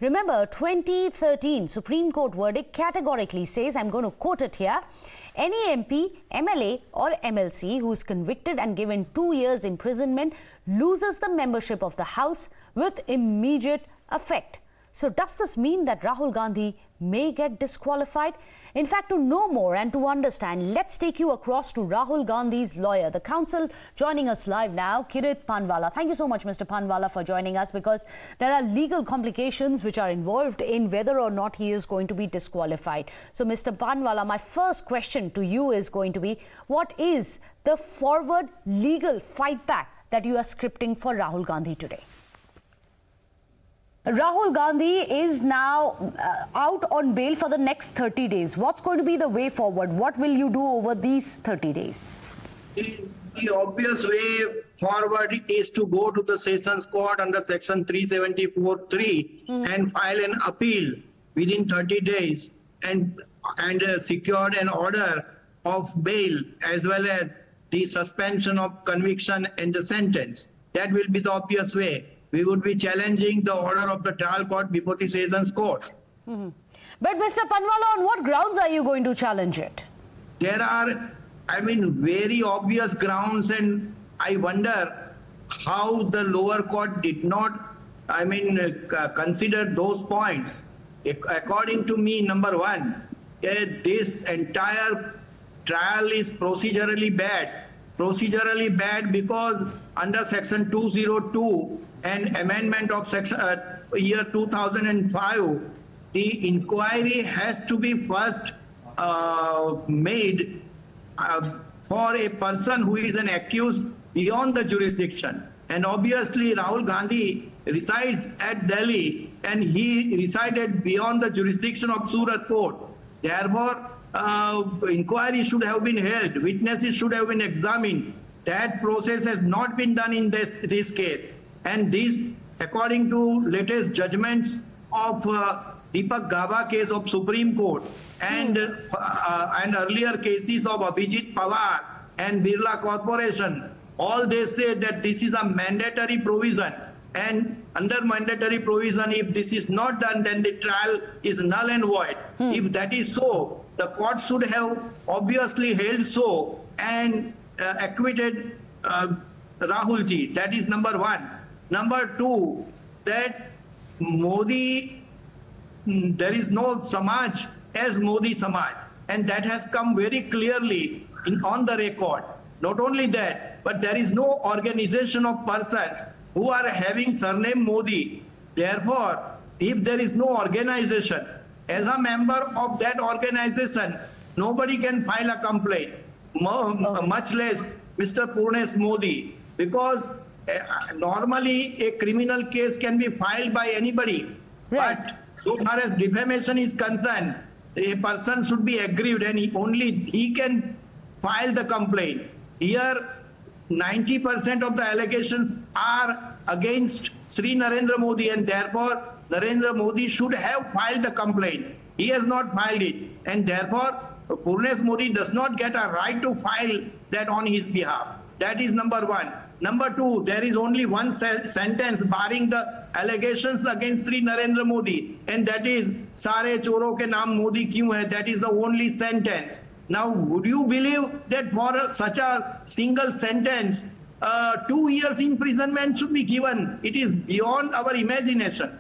Remember, 2013 Supreme Court verdict categorically says, I'm going to quote it here, any MP, MLA or MLC who is convicted and given 2 years imprisonment loses the membership of the House with immediate effect. So does this mean that Rahul Gandhi may get disqualified? In fact, to know more and to understand, let's take you across to Rahul Gandhi's lawyer, the counsel, joining us live now, Kirit Panwala. Thank you so much, Mr. Panwala, for joining us, because there are legal complications which are involved in whether or not he is going to be disqualified. So, Mr. Panwala, my first question to you is going to be, what is the forward legal fight back that you are scripting for Rahul Gandhi today? Rahul Gandhi is now out on bail for the next 30 days. What's going to be the way forward? What will you do over these 30 days? The obvious way forward is to go to the Sessions Court under Section 374(3) and file an appeal within 30 days and secured an order of bail as well as the suspension of conviction and the sentence. That will be the obvious way. We would be challenging the order of the trial court before the Sessions Court. But Mr. Panwala, on what grounds are you going to challenge it? There are, very obvious grounds, and I wonder how the lower court did not, consider those points. According to me, number one, this entire trial is procedurally bad. Procedurally bad because under Section 202 and amendment of section year 2005, the inquiry has to be first made for a person who is an accused beyond the jurisdiction. And obviously Rahul Gandhi resides at Delhi and he resided beyond the jurisdiction of Surat Court. Therefore, inquiry should have been held, witnesses should have been examined. That process has not been done in this case. And this, according to latest judgments of Deepak Gaba case of Supreme Court and earlier cases of Abhijit Pawar and Birla Corporation, all they say that this is a mandatory provision. And under mandatory provision, if this is not done, then the trial is null and void. If that is so, the court should have obviously held so and acquitted Rahul ji. That is number one. Number two, that Modi, there is no Samaj as Modi Samaj, and that has come very clearly on the record. Not only that, but there is no organization of persons who are having surname Modi. Therefore, if there is no organization, as a member of that organization, nobody can file a complaint, much less Mr. Purnes Modi, because normally a criminal case can be filed by anybody. Right. But so far as defamation is concerned, a person should be aggrieved and only he can file the complaint. Here, 90% of the allegations are against Sri Narendra Modi, and therefore Narendra Modi should have filed the complaint. He has not filed it, and therefore Purnes Modi does not get a right to file that on his behalf. That is number one. Number two, there is only one sentence barring the allegations against Sri Narendra Modi, and that is "Sare choro ke naam Modi kyun hai?" That is the only sentence. Now, would you believe that for such a single sentence, 2 years imprisonment should be given? It is beyond our imagination.